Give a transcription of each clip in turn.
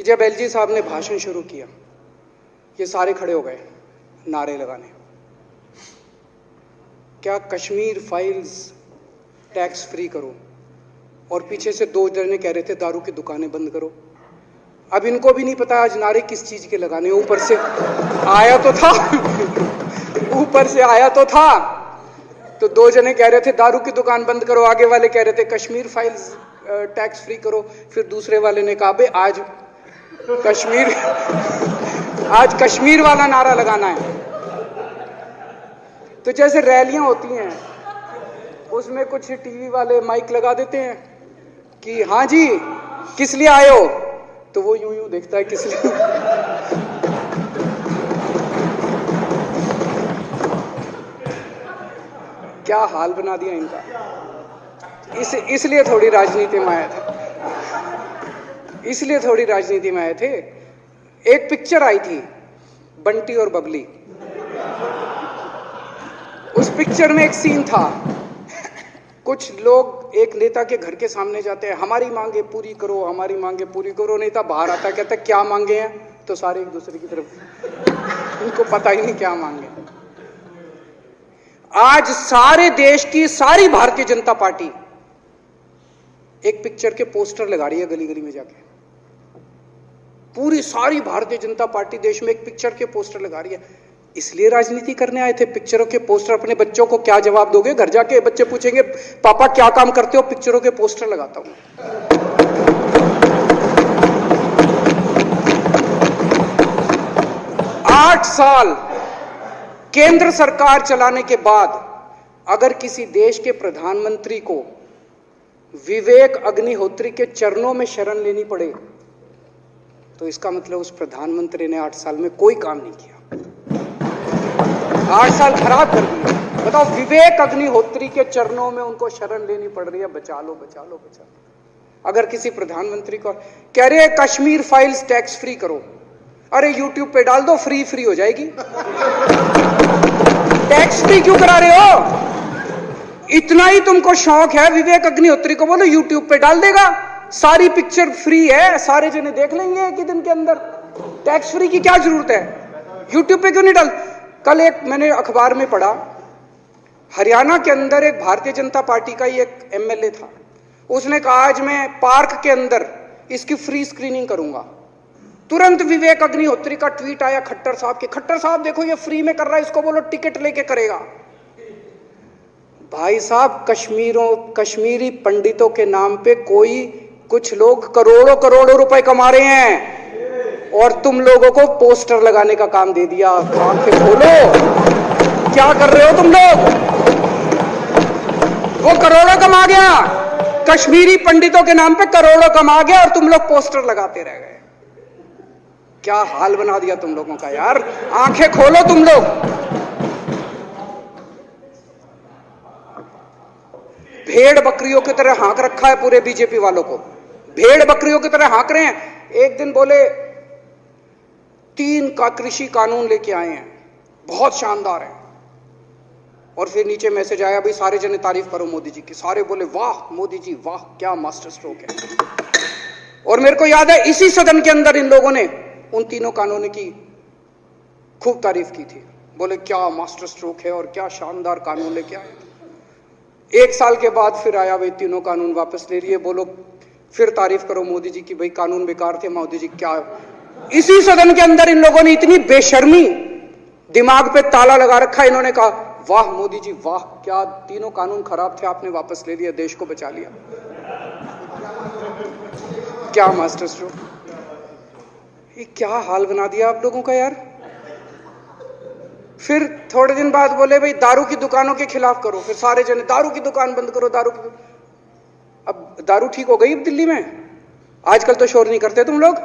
कि जब एलजी साहब ने भाषण शुरू किया, ये सारे खड़े हो गए नारे लगाने। क्या कश्मीर फाइल्स टैक्स फ्री करो, और पीछे से दो जने कह रहे थे दारू की दुकानें बंद करो। अब इनको भी नहीं पता आज नारे किस चीज के लगाने। ऊपर से आया तो था ऊपर से आया तो था, तो दो जने कह रहे थे दारू की दुकान बंद करो, आगे वाले कह रहे थे कश्मीर फाइल्स टैक्स फ्री करो, फिर दूसरे वाले ने कहा बे आज कश्मीर वाला नारा लगाना है। तो जैसे रैलियां होती हैं उसमें कुछ टीवी वाले माइक लगा देते हैं कि हाँ जी किस लिए आए हो, तो वो यूं यूं देखता है किस लिए। क्या हाल बना दिया इनका। इसलिए थोड़ी राजनीति में आए थे, इसलिए थोड़ी राजनीति में आए थे। एक पिक्चर आई थी बंटी और बबली, उस पिक्चर में एक सीन था, कुछ लोग एक नेता के घर के सामने जाते हैं, हमारी मांगे पूरी करो, हमारी मांगे पूरी करो। नेता बाहर आता है, कहता है क्या मांगे हैं, तो सारे एक दूसरे की तरफ, उनको पता ही नहीं क्या मांगे। आज सारे देश की सारी भारतीय जनता पार्टी एक पिक्चर के पोस्टर लगा रही है गली गली में जाके। पूरी सारी भारतीय जनता पार्टी देश में एक पिक्चर के पोस्टर लगा रही है। इसलिए राजनीति करने आए थे। पिक्चरों के पोस्टर, अपने बच्चों को क्या जवाब दोगे? घर जाके बच्चे पूछेंगे पापा क्या काम करते हो? पिक्चरों के पोस्टर लगाता हूं। 8 साल केंद्र सरकार चलाने के बाद अगर किसी देश के प्रधानमंत्री को विवेक अग्निहोत्री के चरणों में शरण लेनी पड़े, तो इसका मतलब उस प्रधानमंत्री ने 8 साल में कोई काम नहीं किया। 8 साल खराब कर दिए। बताओ, विवेक अग्निहोत्री के चरणों में उनको शरण लेनी पड़ रही है, बचा लो बचा लो बचा लो। अगर किसी प्रधानमंत्री को कह रहे हैं कश्मीर फाइल्स टैक्स फ्री करो, अरे यूट्यूब पे डाल दो, फ्री फ्री हो जाएगी। टैक्स फ्री क्यों करा रहे हो? इतना ही तुमको शौक है, विवेक अग्निहोत्री को बोलो यूट्यूब पे डाल देगा, सारी पिक्चर फ्री है, सारे जने देख लेंगे एक ही दिन के अंदर। टैक्स फ्री की क्या जरूरत है? यूट्यूब पे क्यों नहीं डाल? कल एक मैंने अखबार में पढ़ा, हरियाणा के अंदर एक भारतीय जनता पार्टी का ही एक एमएलए था, उसने कहा आज मैं पार्क के अंदर इसकी फ्री स्क्रीनिंग करूंगा। तुरंत विवेक अग्निहोत्री का ट्वीट आया खट्टर साहब के, खट्टर साहब देखो ये फ्री में कर रहा है, इसको बोलो टिकट लेके करेगा। भाई साहब, कश्मीरी पंडितों के नाम पे कुछ लोग करोड़ों करोड़ों रुपए कमा रहे हैं, और तुम लोगों को पोस्टर लगाने का काम दे दिया। आंखें खोलो, क्या कर रहे हो तुम लोग? वो करोड़ों कमा गया, कश्मीरी पंडितों के नाम पे करोड़ों कमा गया, और तुम लोग पोस्टर लगाते रह गए। क्या हाल बना दिया तुम लोगों का यार। आंखें खोलो तुम लोग। भेड़ बकरियों की तरह हाँक रखा है पूरे बीजेपी वालों को, भेड़ बकरियों की तरह हाँक रहे हैं। एक दिन बोले 3 का कृषि कानून लेके आए हैं, बहुत शानदार है, और फिर नीचे मैसेज आया भाई सारे जने तारीफ करो मोदी जी की। सारे बोले वाह मोदी जी वाह, क्या मास्टर स्ट्रोक है। और मेरे को याद है इसी सदन के अंदर इन लोगों ने उन 3 कानूनों की खूब तारीफ की थी, बोले क्या मास्टर स्ट्रोक है और क्या शानदार कानून लेके आए। 1 साल के बाद फिर आया भाई 3 कानून वापस ले लिए, बोलो फिर तारीफ करो मोदी जी की, भाई कानून बेकार थे मोदी जी। क्या इसी सदन के अंदर इन लोगों ने इतनी बेशर्मी, दिमाग पे ताला लगा रखा, इन्होंने कहा वाह मोदी जी वाह, क्या 3 कानून खराब थे आपने वापस ले लिया, देश को बचा लिया। क्या मास्टर स्ट्रोक, ये क्या हाल बना दिया आप लोगों का यार। फिर थोड़े दिन बाद बोले भाई दारू की दुकानों के खिलाफ करो, फिर सारे जने दारू की दुकान बंद करो, दारू की। अब दारू ठीक हो गई दिल्ली में, आजकल तो शोर नहीं करते तुम लोग।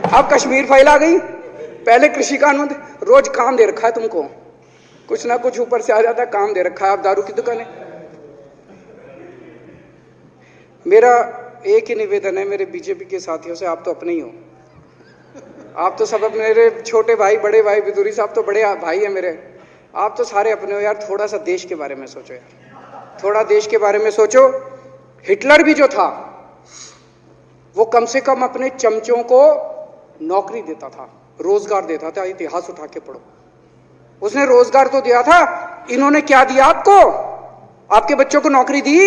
अब कश्मीर फाइल आ गई, पहले कृषि कानून, रोज काम दे रखा है तुमको, कुछ ना कुछ ऊपर से आ जाता है, काम दे रखा है। अब दारू की दुकान है। मेरा एक ही निवेदन है मेरे बीजेपी के साथियों से, आप तो अपने ही हो, आप तो सब अपने, मेरे छोटे भाई बड़े भाई विदुरी साहब तो बड़े भाई है मेरे, आप तो सारे अपने हो यार। थोड़ा सा देश के बारे में सोचो यार, थोड़ा देश के बारे में सोचो। हिटलर भी जो था वो कम से कम अपने चमचों को नौकरी देता था, रोजगार देता था। इतिहास उठा के पढ़ो, उसने रोजगार तो दिया था। इन्होंने क्या दिया आपको? आपके बच्चों को नौकरी दी?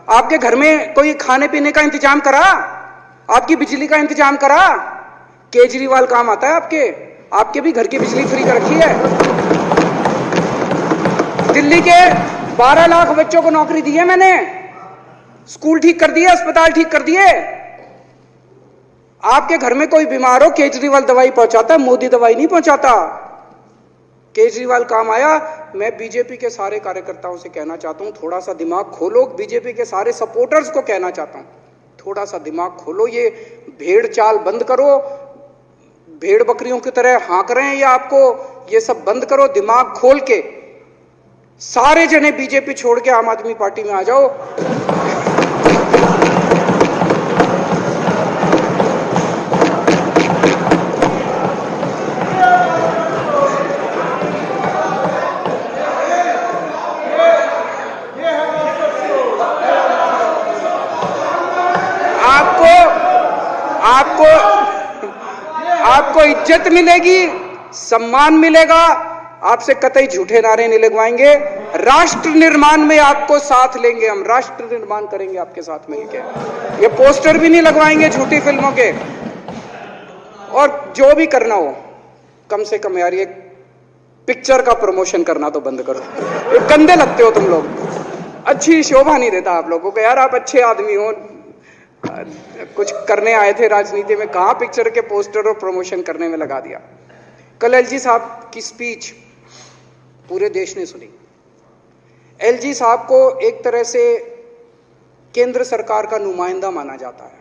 आपके घर में कोई खाने पीने का इंतजाम करा? आपकी बिजली का इंतजाम करा? केजरीवाल काम आता है आपके भी घर की बिजली फ्री कर रखी है। दिल्ली के 12 लाख बच्चों को नौकरी दी है मैंने, स्कूल ठीक कर दिए, अस्पताल ठीक कर दिए। आपके घर में कोई बीमार हो, केजरीवाल दवाई पहुंचाता, मोदी दवाई नहीं पहुंचाता। केजरीवाल काम आया। मैं बीजेपी के सारे कार्यकर्ताओं से कहना चाहता हूं, थोड़ा सा दिमाग खोलो। बीजेपी के सारे सपोर्टर्स को कहना चाहता हूं, थोड़ा सा दिमाग खोलो। ये भेड़ चाल बंद करो। भेड़ बकरियों की तरह हाँक रहे हैं ये आपको, ये सब बंद करो। दिमाग खोल के सारे जने बीजेपी छोड़ के आम आदमी पार्टी में आ जाओ। आपको इज्जत मिलेगी, सम्मान मिलेगा। आपसे कतई झूठे नारे नहीं लगवाएंगे। राष्ट्र निर्माण में आपको साथ लेंगे हम, राष्ट्र निर्माण करेंगे आपके साथ मिलकर। ये पोस्टर भी नहीं लगवाएंगे झूठी फिल्मों के। और जो भी करना हो, कम से कम यार ये पिक्चर का प्रमोशन करना तो बंद करो। ये गंदे लगते हो तुम लोग, अच्छी शोभा नहीं देता आप लोगों को। यार आप अच्छे आदमी हो, कुछ करने आए थे राजनीति में, कहां पिक्चर के पोस्टर और प्रमोशन करने में लगा दिया। कल एलजी साहब की स्पीच पूरे देश ने सुनी। एलजी साहब को एक तरह से केंद्र सरकार का नुमाइंदा माना जाता है।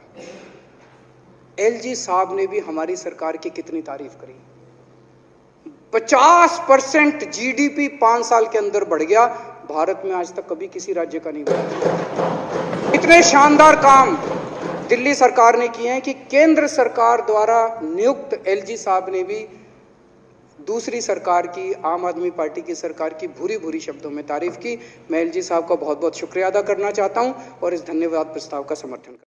एलजी साहब ने भी हमारी सरकार की कितनी तारीफ करी। 50% जीडीपी 5 साल के अंदर बढ़ गया। भारत में आज तक कभी किसी राज्य का नहीं हुआ। इतने शानदार काम दिल्ली सरकार ने किए हैं कि केंद्र सरकार द्वारा नियुक्त एलजी साहब ने भी दूसरी सरकार की, आम आदमी पार्टी की सरकार की भूरी भूरी शब्दों में तारीफ की। मैं एलजी साहब का बहुत बहुत शुक्रिया अदा करना चाहता हूं और इस धन्यवाद प्रस्ताव का समर्थन करता हूं।